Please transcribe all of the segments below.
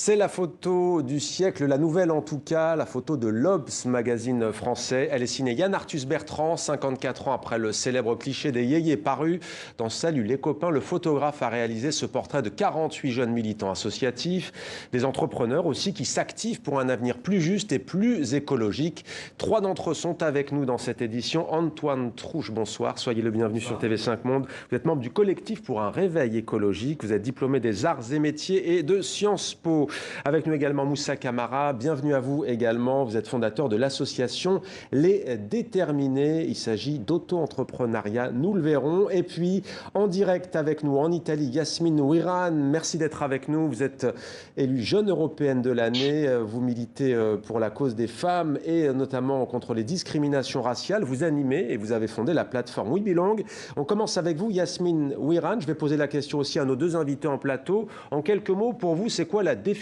C'est la photo du siècle, la nouvelle en tout cas, la photo de l'Obs, magazine français. Elle est signée Yann Arthus Bertrand, 54 ans après le célèbre cliché des yéyés paru dans Salut les copains. Le photographe a réalisé ce portrait de 48 jeunes militants associatifs, des entrepreneurs aussi qui s'activent pour un avenir plus juste et plus écologique. 3 d'entre eux sont avec nous dans cette édition. Antoine Trouche, bonsoir, soyez le bienvenu sur TV5 Monde. Vous êtes membre du collectif pour un réveil écologique. Vous êtes diplômé des arts et métiers et de Sciences Po. Avec nous également Moussa Camara, bienvenue à vous également. Vous êtes fondateur de l'association Les Déterminés. Il s'agit d'auto-entrepreneuriat, nous le verrons. Et puis en direct avec nous en Italie, Yasmine Ouiran, merci d'être avec nous. Vous êtes élue jeune européenne de l'année. Vous militez pour la cause des femmes et notamment contre les discriminations raciales. Vous animez et vous avez fondé la plateforme We Belong. On commence avec vous, Yasmine Ouiran. Je vais poser la question aussi à nos deux invités en plateau. En quelques mots, pour vous, c'est quoi la définition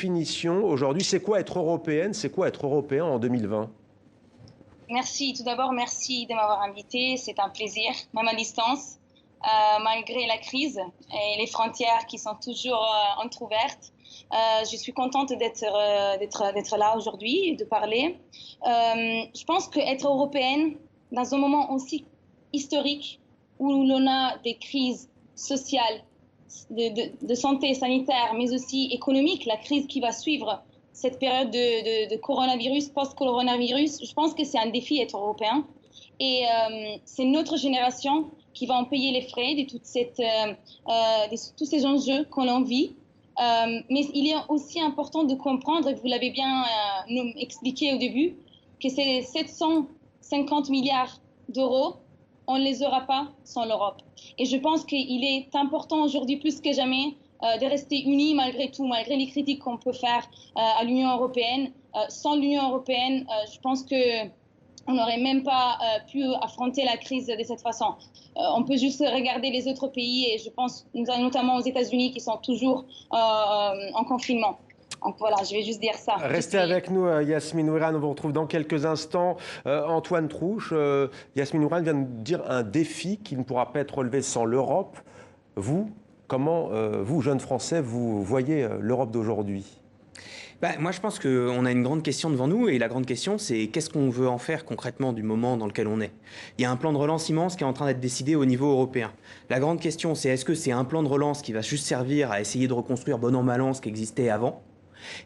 aujourd'hui? C'est quoi être européenne? C'est quoi être européen en 2020? Merci. Tout d'abord, merci de m'avoir invité. C'est un plaisir, même à distance, malgré la crise et les frontières qui sont toujours entrouvertes. Je suis contente d'être là aujourd'hui et de parler. Je pense qu'être européenne, dans un moment aussi historique où l'on a des crises sociales, de santé sanitaire, mais aussi économique, la crise qui va suivre cette période de coronavirus, post-coronavirus, je pense que c'est un défi être européen. Et c'est notre génération qui va en payer les frais de tous ces enjeux qu'on vit. Mais il est aussi important de comprendre, et vous l'avez bien expliqué au début, que ces 750 milliards d'euros, on ne les aura pas sans l'Europe. Et je pense qu'il est important aujourd'hui plus que jamais de rester unis malgré tout, malgré les critiques qu'on peut faire à l'Union européenne. Sans l'Union européenne, je pense qu'on n'aurait même pas pu affronter la crise de cette façon. On peut juste regarder les autres pays et je pense notamment aux États-Unis qui sont toujours en confinement. Donc voilà, je vais juste dire ça. Restez avec nous, Yasmine Ouiran. On vous retrouve dans quelques instants. Antoine Trouche, Yasmine Ouiran vient de dire un défi qui ne pourra pas être relevé sans l'Europe. Vous, comment, vous, jeunes Français, vous voyez l'Europe d'aujourd'hui? Moi, je pense qu'on a une grande question devant nous et la grande question, c'est qu'est-ce qu'on veut en faire concrètement du moment dans lequel on est. Il y a un plan de relance immense qui est en train d'être décidé au niveau européen. La grande question, c'est est-ce que c'est un plan de relance qui va juste servir à essayer de reconstruire bon an mal an ce qui existait avant?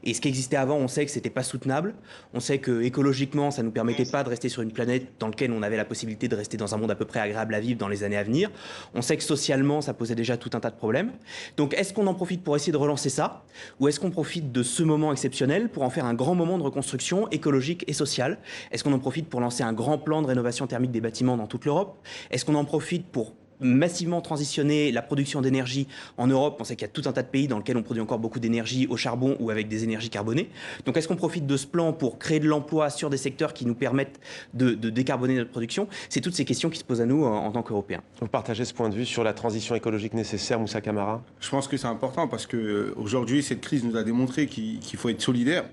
Et ce qui existait avant, on sait que c'était pas soutenable. On sait que écologiquement, ça nous permettait pas de rester sur une planète dans laquelle on avait la possibilité de rester dans un monde à peu près agréable à vivre dans les années à venir. On sait que socialement, ça posait déjà tout un tas de problèmes. Donc, est-ce qu'on en profite pour essayer de relancer ça? Ou est-ce qu'on profite de ce moment exceptionnel pour en faire un grand moment de reconstruction écologique et sociale? Est-ce qu'on en profite pour lancer un grand plan de rénovation thermique des bâtiments dans toute l'Europe? Est-ce qu'on en profite pour massivement transitionner la production d'énergie en Europe? On sait qu'il y a tout un tas de pays dans lesquels on produit encore beaucoup d'énergie au charbon ou avec des énergies carbonées. Donc est-ce qu'on profite de ce plan pour créer de l'emploi sur des secteurs qui nous permettent de décarboner notre production? C'est toutes ces questions qui se posent à nous en tant qu'Européens. Vous partagez ce point de vue sur la transition écologique nécessaire, Moussa Camara? Je pense que c'est important parce qu'aujourd'hui, cette crise nous a démontré qu'il faut être solidaire.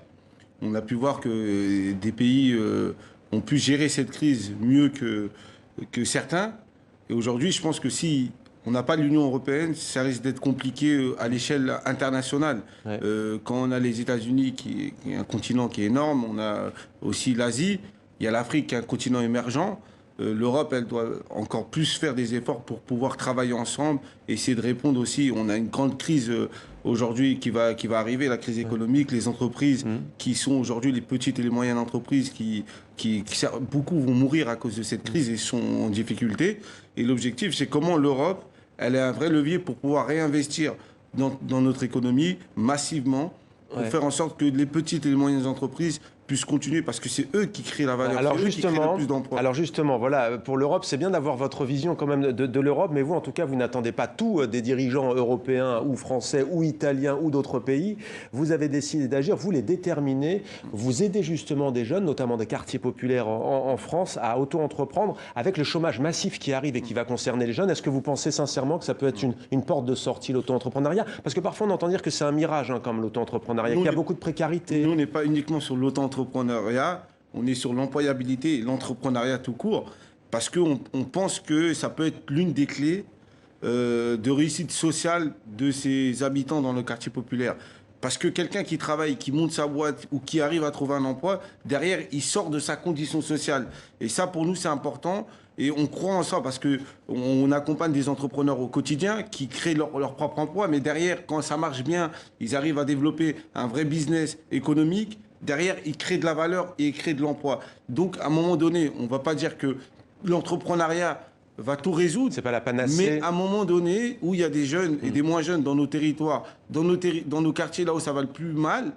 On a pu voir que des pays ont pu gérer cette crise mieux que certains. Et aujourd'hui, je pense que si on n'a pas l'Union européenne, ça risque d'être compliqué à l'échelle internationale. Ouais. Quand on a les États-Unis, qui est un continent qui est énorme, on a aussi l'Asie, il y a l'Afrique qui est un continent émergent. L'Europe, elle doit encore plus faire des efforts pour pouvoir travailler ensemble, essayer de répondre aussi. On a une grande crise aujourd'hui qui va arriver, la crise économique, les entreprises qui sont aujourd'hui les petites et les moyennes entreprises beaucoup vont mourir à cause de cette crise et sont en difficulté. Et l'objectif, c'est comment l'Europe, elle est un vrai levier pour pouvoir réinvestir dans notre économie massivement, pour faire en sorte que les petites et les moyennes entreprises puissent continuer parce que c'est eux qui créent la valeur, alors qui créent le plus d'emplois. Alors justement, voilà, pour l'Europe, c'est bien d'avoir votre vision quand même de l'Europe, mais vous, en tout cas, vous n'attendez pas tout des dirigeants européens ou français ou italiens ou d'autres pays. Vous avez décidé d'agir, vous les déterminez, vous aidez justement des jeunes, notamment des quartiers populaires en France, à auto-entreprendre avec le chômage massif qui arrive et qui va concerner les jeunes. Est-ce que vous pensez sincèrement que ça peut être une porte de sortie, l'auto-entrepreneuriat? Parce que parfois, on entend dire que c'est un mirage, comme l'auto-entrepreneuriat, qu'il y a beaucoup de précarité. Nous, on n'est pas uniquement sur l'auto-entrepreneuriat, on est sur l'employabilité et l'entrepreneuriat tout court, parce qu'on pense que ça peut être l'une des clés de réussite sociale de ces habitants dans le quartier populaire. Parce que quelqu'un qui travaille, qui monte sa boîte ou qui arrive à trouver un emploi, derrière, il sort de sa condition sociale. Et ça, pour nous, c'est important. Et on croit en ça parce qu'on accompagne des entrepreneurs au quotidien qui créent leur propre emploi. Mais derrière, quand ça marche bien, ils arrivent à développer un vrai business économique. Derrière, ils créent de la valeur et ils créent de l'emploi. Donc, à un moment donné, on ne va pas dire que l'entrepreneuriat va tout résoudre. C'est pas la panacée. Mais à un moment donné, où il y a des jeunes et des moins jeunes dans nos territoires, dans nos quartiers, là où ça va le plus mal,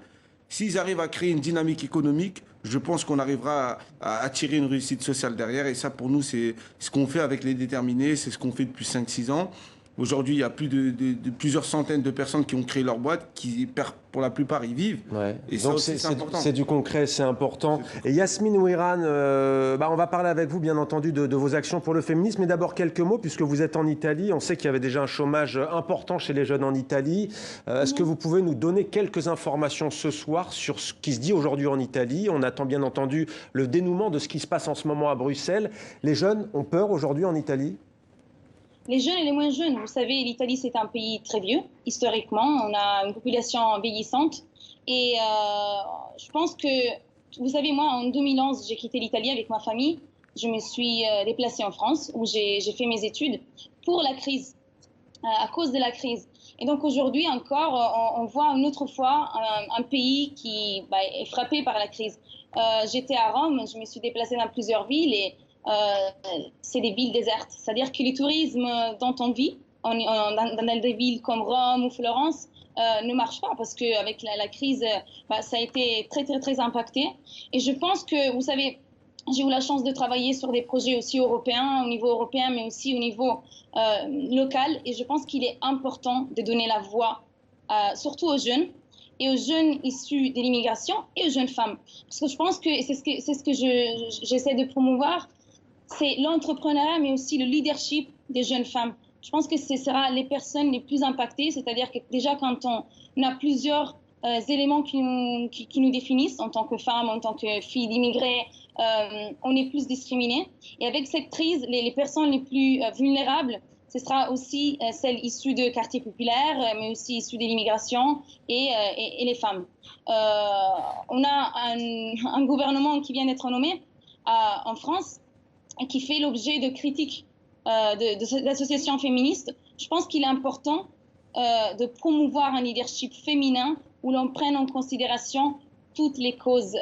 s'ils arrivent à créer une dynamique économique, je pense qu'on arrivera à attirer une réussite sociale derrière. Et ça, pour nous, c'est ce qu'on fait avec les déterminés, c'est ce qu'on fait depuis 5-6 ans. Aujourd'hui, il y a plus de plusieurs centaines de personnes qui ont créé leur boîte, qui, pour la plupart, y vivent. Ouais. Et donc ça, c'est important. C'est du concret, c'est important. Et Yasmine Ouiran, on va parler avec vous, bien entendu, de vos actions pour le féminisme. Mais d'abord, quelques mots, puisque vous êtes en Italie. On sait qu'il y avait déjà un chômage important chez les jeunes en Italie. Est-ce que vous pouvez nous donner quelques informations ce soir sur ce qui se dit aujourd'hui en Italie? On attend bien entendu le dénouement de ce qui se passe en ce moment à Bruxelles. Les jeunes ont peur aujourd'hui en Italie? Les jeunes et les moins jeunes, vous savez, l'Italie, c'est un pays très vieux. Historiquement, on a une population vieillissante. Et je pense que, vous savez, moi, en 2011, j'ai quitté l'Italie avec ma famille. Je me suis déplacée en France, où j'ai fait mes études pour la crise, à cause de la crise. Et donc aujourd'hui encore, on voit une autre fois un pays qui est frappé par la crise. J'étais à Rome, je me suis déplacée dans plusieurs villes et c'est des villes désertes. C'est-à-dire que le tourisme dont on vit dans des villes comme Rome ou Florence ne marche pas parce qu'avec la crise, ça a été très, très, très impacté. Et je pense que, vous savez, j'ai eu la chance de travailler sur des projets aussi européens, au niveau européen, mais aussi au niveau local. Et je pense qu'il est important de donner la voix, surtout aux jeunes, et aux jeunes issus de l'immigration et aux jeunes femmes. Parce que je pense que c'est ce que j'essaie de promouvoir, c'est l'entrepreneuriat, mais aussi le leadership des jeunes femmes. Je pense que ce sera les personnes les plus impactées, c'est-à-dire que déjà quand on a plusieurs éléments qui nous définissent en tant que femmes, en tant que filles d'immigrés, on est plus discriminés. Et avec cette crise, les personnes les plus vulnérables, ce sera aussi celles issues de quartiers populaires, mais aussi issues de l'immigration et les femmes. On a un gouvernement qui vient d'être nommé en France et qui fait l'objet de critiques d'associations féministes. Je pense qu'il est important de promouvoir un leadership féminin où l'on prenne en considération toutes les causes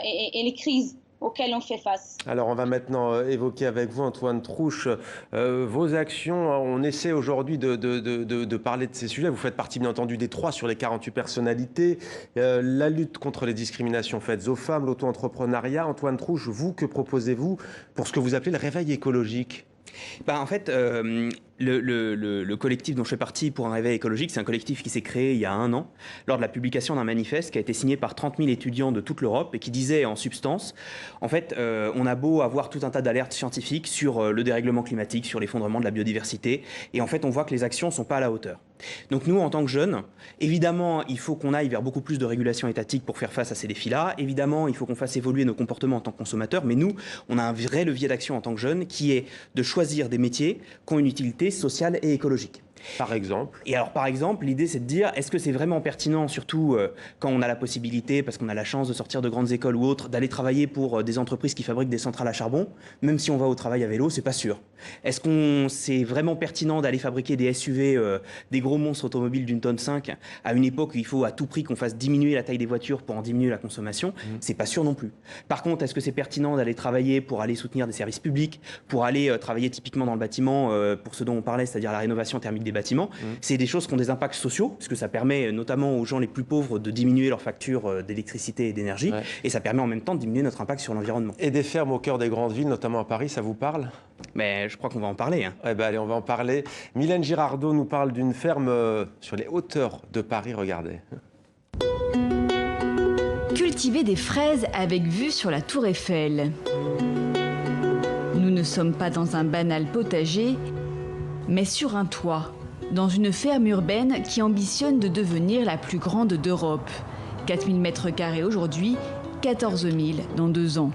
et les crises auxquelles on fait face. Alors on va maintenant évoquer avec vous, Antoine Trouche, vos actions. On essaie aujourd'hui de parler de ces sujets. Vous faites partie bien entendu des 3 sur les 48 personnalités. La lutte contre les discriminations faites aux femmes, l'auto-entrepreneuriat. Antoine Trouche, vous, que proposez-vous pour ce que vous appelez le réveil écologique? En fait, le collectif dont je fais partie pour un réveil écologique, c'est un collectif qui s'est créé il y a 1 an, lors de la publication d'un manifeste qui a été signé par 30 000 étudiants de toute l'Europe et qui disait en substance, en fait, on a beau avoir tout un tas d'alertes scientifiques sur le dérèglement climatique, sur l'effondrement de la biodiversité, et en fait, on voit que les actions ne sont pas à la hauteur. Donc nous, en tant que jeunes, évidemment, il faut qu'on aille vers beaucoup plus de régulation étatique pour faire face à ces défis-là. Évidemment, il faut qu'on fasse évoluer nos comportements en tant que consommateurs, mais nous, on a un vrai levier d'action en tant que jeunes qui est de choisir des métiers qui ont une utilité sociale et écologique. Par exemple? Et alors, par exemple, l'idée, c'est de dire, est-ce que c'est vraiment pertinent, surtout quand on a la possibilité, parce qu'on a la chance de sortir de grandes écoles ou autres, d'aller travailler pour des entreprises qui fabriquent des centrales à charbon, même si on va au travail à vélo, c'est pas sûr. Est-ce que c'est vraiment pertinent d'aller fabriquer des SUV, des gros monstres automobiles d'1,5 tonne, à une époque où il faut à tout prix qu'on fasse diminuer la taille des voitures pour en diminuer la consommation? C'est pas sûr non plus. Par contre, est-ce que c'est pertinent d'aller travailler pour aller soutenir des services publics, pour aller travailler typiquement dans le bâtiment, pour ce dont on parlait, c'est-à-dire la rénovation thermique des bâtiments? C'est des choses qui ont des impacts sociaux, parce que ça permet notamment aux gens les plus pauvres de diminuer leurs factures d'électricité et d'énergie, et ça permet en même temps de diminuer notre impact sur l'environnement. Et des fermes au cœur des grandes villes, notamment à Paris, ça vous parle? Mais je crois qu'on va en parler. Allez, on va en parler. Mylène Girardot nous parle d'une ferme sur les hauteurs de Paris, regardez. Cultiver des fraises avec vue sur la Tour Eiffel. Nous ne sommes pas dans un banal potager, mais sur un toit, dans une ferme urbaine qui ambitionne de devenir la plus grande d'Europe. 4000 m² aujourd'hui, 14 000 dans 2 ans.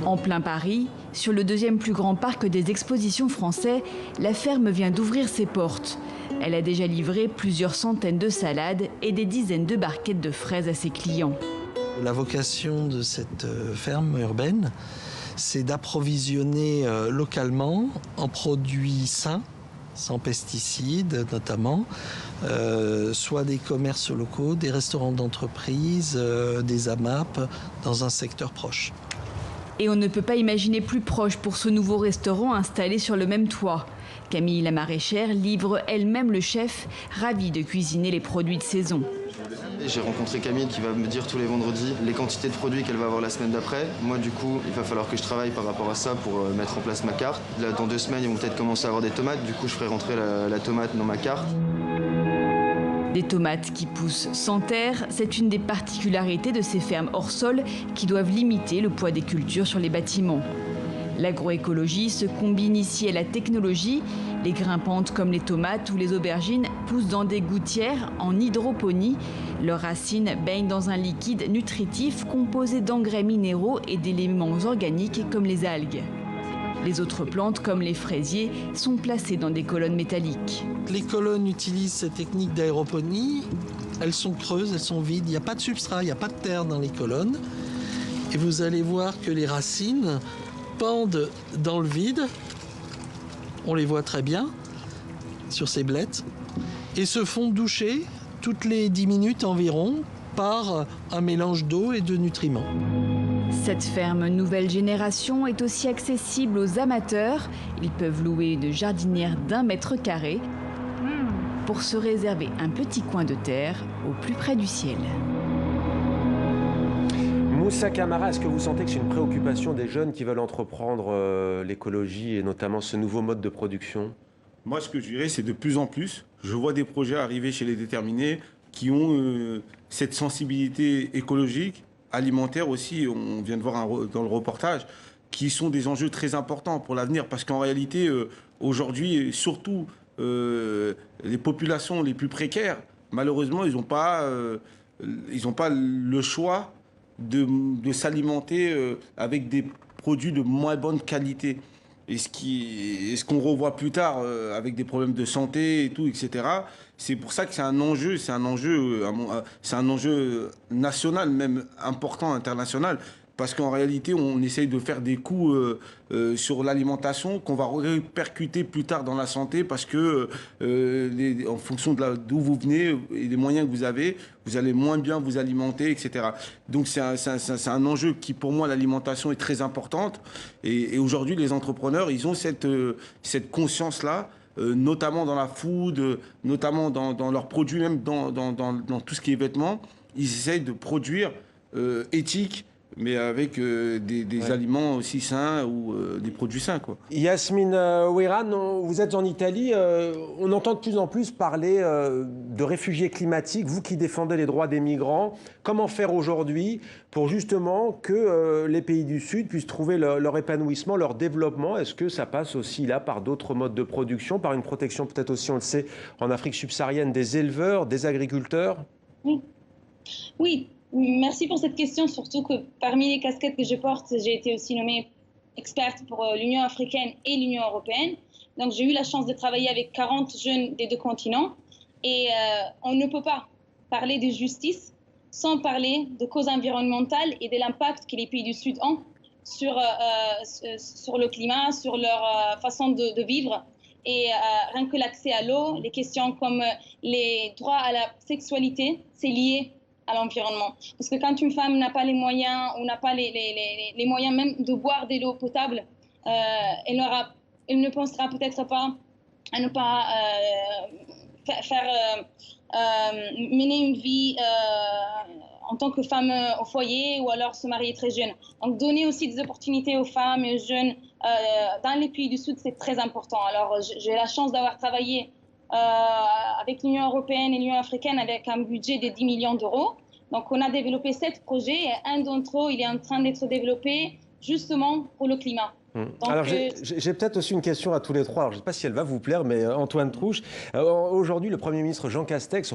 En plein Paris, sur le 2e plus grand parc des expositions français, la ferme vient d'ouvrir ses portes. Elle a déjà livré plusieurs centaines de salades et des dizaines de barquettes de fraises à ses clients. La vocation de cette ferme urbaine, c'est d'approvisionner localement en produits sains, sans pesticides notamment, soit des commerces locaux, des restaurants d'entreprise, des AMAP, dans un secteur proche. Et on ne peut pas imaginer plus proche pour ce nouveau restaurant installé sur le même toit. Camille la maraîchère livre elle-même le chef, ravie de cuisiner les produits de saison. J'ai rencontré Camille qui va me dire tous les vendredis les quantités de produits qu'elle va avoir la semaine d'après. Moi du coup, il va falloir que je travaille par rapport à ça pour mettre en place ma carte. Là, dans 2 semaines, ils vont peut-être commencer à avoir des tomates. Du coup, je ferai rentrer la tomate dans ma carte. Des tomates qui poussent sans terre, c'est une des particularités de ces fermes hors sol qui doivent limiter le poids des cultures sur les bâtiments. L'agroécologie se combine ici à la technologie. Les grimpantes comme les tomates ou les aubergines poussent dans des gouttières en hydroponie. Leurs racines baignent dans un liquide nutritif composé d'engrais minéraux et d'éléments organiques comme les algues. Les autres plantes, comme les fraisiers, sont placées dans des colonnes métalliques. Les colonnes utilisent cette technique d'aéroponie. Elles sont creuses, elles sont vides. Il n'y a pas de substrat, il n'y a pas de terre dans les colonnes. Et vous allez voir que les racines pendent dans le vide. On les voit très bien sur ces blettes. Et se font doucher toutes les 10 minutes environ par un mélange d'eau et de nutriments. Cette ferme nouvelle génération est aussi accessible aux amateurs. Ils peuvent louer une jardinière d'1 mètre carré pour se réserver un petit coin de terre au plus près du ciel. Moussa Camara, est-ce que vous sentez que c'est une préoccupation des jeunes qui veulent entreprendre l'écologie et notamment ce nouveau mode de production? Moi, ce que je dirais, c'est de plus en plus. Je vois des projets arriver chez les déterminés qui ont cette sensibilité écologique, alimentaire aussi, on vient de voir dans le reportage, qui sont des enjeux très importants pour l'avenir. Parce qu'en réalité, aujourd'hui, surtout les populations les plus précaires, malheureusement, ils n'ont pas le choix de s'alimenter avec des produits de moins bonne qualité. Et ce qu'on revoit plus tard avec des problèmes de santé et tout, etc. C'est pour ça que c'est un enjeu national, même important, international. Parce qu'en réalité, on essaye de faire des coûts sur l'alimentation qu'on va répercuter plus tard dans la santé parce que, en fonction d'où vous venez et des moyens que vous avez, vous allez moins bien vous alimenter, etc. Donc c'est un enjeu qui, pour moi, l'alimentation est très importante. Et aujourd'hui, les entrepreneurs, ils ont cette conscience-là, notamment dans la food, notamment dans leurs produits, même dans tout ce qui est vêtements. Ils essayent de produire éthique, mais avec des aliments aussi sains ou des produits sains, quoi. Yasmine Ouiran, vous êtes en Italie, on entend de plus en plus parler de réfugiés climatiques, vous qui défendez les droits des migrants. Comment faire aujourd'hui pour justement que les pays du Sud puissent trouver leur épanouissement, leur développement? Est-ce que ça passe aussi là par d'autres modes de production, par une protection peut-être aussi, on le sait, en Afrique subsaharienne, des éleveurs, des agriculteurs? Oui. Merci pour cette question, surtout que parmi les casquettes que je porte, j'ai été aussi nommée experte pour l'Union africaine et l'Union européenne. Donc j'ai eu la chance de travailler avec 40 jeunes des 2 continents. Et on ne peut pas parler de justice sans parler de causes environnementales et de l'impact que les pays du Sud ont sur le climat, sur leur façon de vivre. Et rien que l'accès à l'eau, les questions comme les droits à la sexualité, c'est lié à l'environnement. Parce que quand une femme n'a pas les moyens ou n'a pas les moyens même de boire de l'eau potable, elle ne pensera peut-être pas à ne pas mener une vie en tant que femme au foyer ou alors se marier très jeune. Donc donner aussi des opportunités aux femmes et aux jeunes dans les pays du Sud, c'est très important. Alors j'ai la chance d'avoir travaillé avec l'Union européenne et l'Union africaine avec un budget de 10 millions d'euros. Donc on a développé 7 projets et un d'entre eux il est en train d'être développé justement pour le climat. Donc, Alors j'ai peut-être aussi une question à tous les trois. Alors, je ne sais pas si elle va vous plaire, mais Antoine Trouche, aujourd'hui le Premier ministre Jean Castex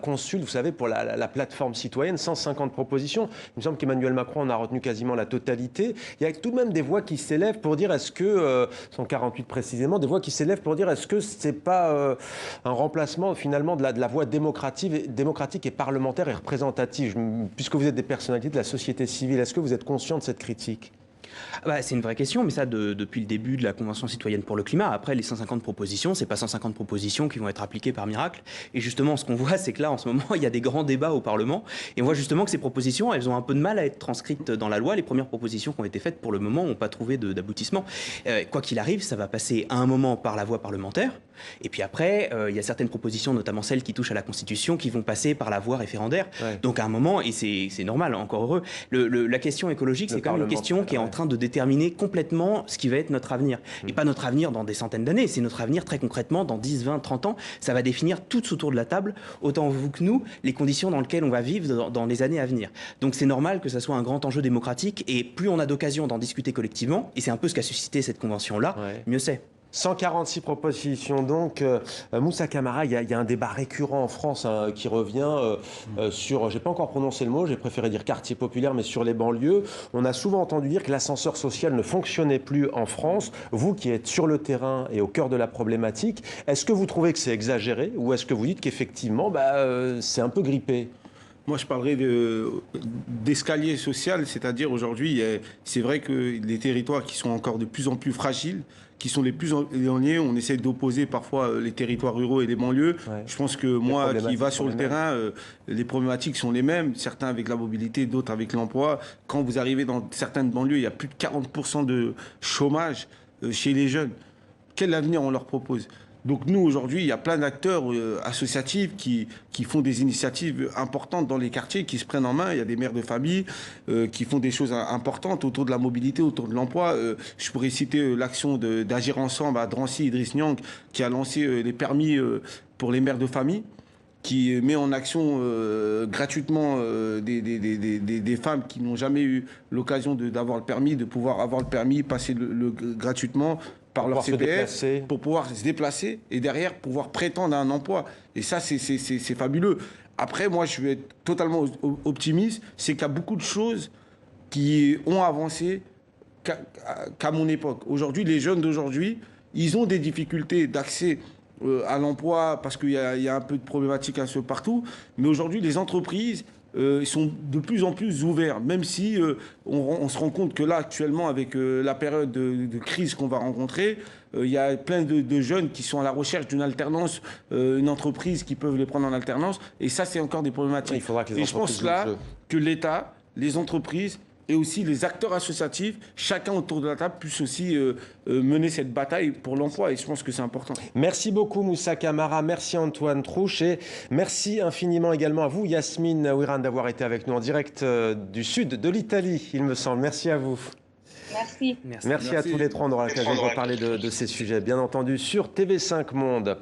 consulte, vous savez, pour la plateforme citoyenne, 150 propositions. Il me semble qu'Emmanuel Macron en a retenu quasiment la totalité. Il y a tout de même des voix qui s'élèvent pour dire est-ce que, 148 précisément, des voix qui s'élèvent pour dire est-ce que c'est pas un remplacement finalement de la voix démocratique et parlementaire et représentative, puisque vous êtes des personnalités de la société civile. Est-ce que vous êtes conscient de cette critique ? C'est une vraie question, mais ça, depuis le début de la Convention citoyenne pour le climat. Après, les 150 propositions, c'est pas 150 propositions qui vont être appliquées par miracle. Et justement, ce qu'on voit, c'est que là, en ce moment, il y a des grands débats au Parlement. Et on voit justement que ces propositions, elles ont un peu de mal à être transcrites dans la loi. Les premières propositions qui ont été faites, pour le moment, n'ont pas trouvé d'aboutissement. Quoi qu'il arrive, ça va passer à un moment par la voie parlementaire. Et puis après, il y a certaines propositions, notamment celles qui touchent à la Constitution, qui vont passer par la voie référendaire. Ouais. Donc à un moment, et c'est normal, encore heureux, la question écologique, c'est quand même une question qui est en train de déterminer complètement ce qui va être notre avenir. Et pas notre avenir dans des centaines d'années, c'est notre avenir très concrètement dans 10, 20, 30 ans. Ça va définir toutes autour de la table, autant vous que nous, les conditions dans lesquelles on va vivre dans les années à venir. Donc c'est normal que ça soit un grand enjeu démocratique, et plus on a d'occasion d'en discuter collectivement, et c'est un peu ce qu'a suscité cette convention-là, mieux c'est. 146 propositions donc. Moussa Camara, il y a un débat récurrent en France qui revient sur, j'ai pas encore prononcé le mot, j'ai préféré dire quartier populaire, mais sur les banlieues. On a souvent entendu dire que l'ascenseur social ne fonctionnait plus en France. Vous qui êtes sur le terrain et au cœur de la problématique, est-ce que vous trouvez que c'est exagéré ou est-ce que vous dites qu'effectivement c'est un peu grippé ? Moi, je parlerais d'escalier social, c'est-à-dire aujourd'hui, c'est vrai que les territoires qui sont encore de plus en plus fragiles, qui sont les plus éloignés, on essaie d'opposer parfois les territoires ruraux et les banlieues. Ouais. Je pense que moi, qui va sur le terrain, les problématiques sont les mêmes, certains avec la mobilité, d'autres avec l'emploi. Quand vous arrivez dans certaines banlieues, il y a plus de 40% de chômage chez les jeunes. Quel avenir on leur propose ? Donc nous, aujourd'hui, il y a plein d'acteurs associatifs qui font des initiatives importantes dans les quartiers, qui se prennent en main. Il y a des mères de famille qui font des choses importantes autour de la mobilité, autour de l'emploi. Je pourrais citer l'action d'Agir Ensemble à Drancy, Idriss Niang, qui a lancé les permis pour les mères de famille, qui met en action gratuitement des femmes qui n'ont jamais eu l'occasion d'avoir le permis, de pouvoir avoir le permis, passer gratuitement par leur CPF, pour pouvoir se déplacer et derrière pouvoir prétendre à un emploi. Et ça, c'est fabuleux. Après, moi, je vais être totalement optimiste, c'est qu'il y a beaucoup de choses qui ont avancé qu'à mon époque. Aujourd'hui, les jeunes d'aujourd'hui, ils ont des difficultés d'accès à l'emploi parce qu'il y a un peu de problématiques un peu partout. Mais aujourd'hui, les entreprises sont de plus en plus ouverts, même si on se rend compte que là, actuellement, avec la période de crise qu'on va rencontrer, il y a plein de jeunes qui sont à la recherche d'une alternance, une entreprise qui peuvent les prendre en alternance, et ça, c'est encore des problématiques. Il faudra que les entreprises je pense là que l'État, les entreprises et aussi les acteurs associatifs, chacun autour de la table, puisse aussi mener cette bataille pour l'emploi. Et je pense que c'est important. Merci beaucoup Moussa Camara, merci Antoine Trouche et merci infiniment également à vous Yasmine Ouiran d'avoir été avec nous en direct du sud de l'Italie, il me semble. Merci à vous. Merci. Merci à tous les trois, on aura l'occasion de reparler de ces sujets, bien entendu, sur TV5 Monde.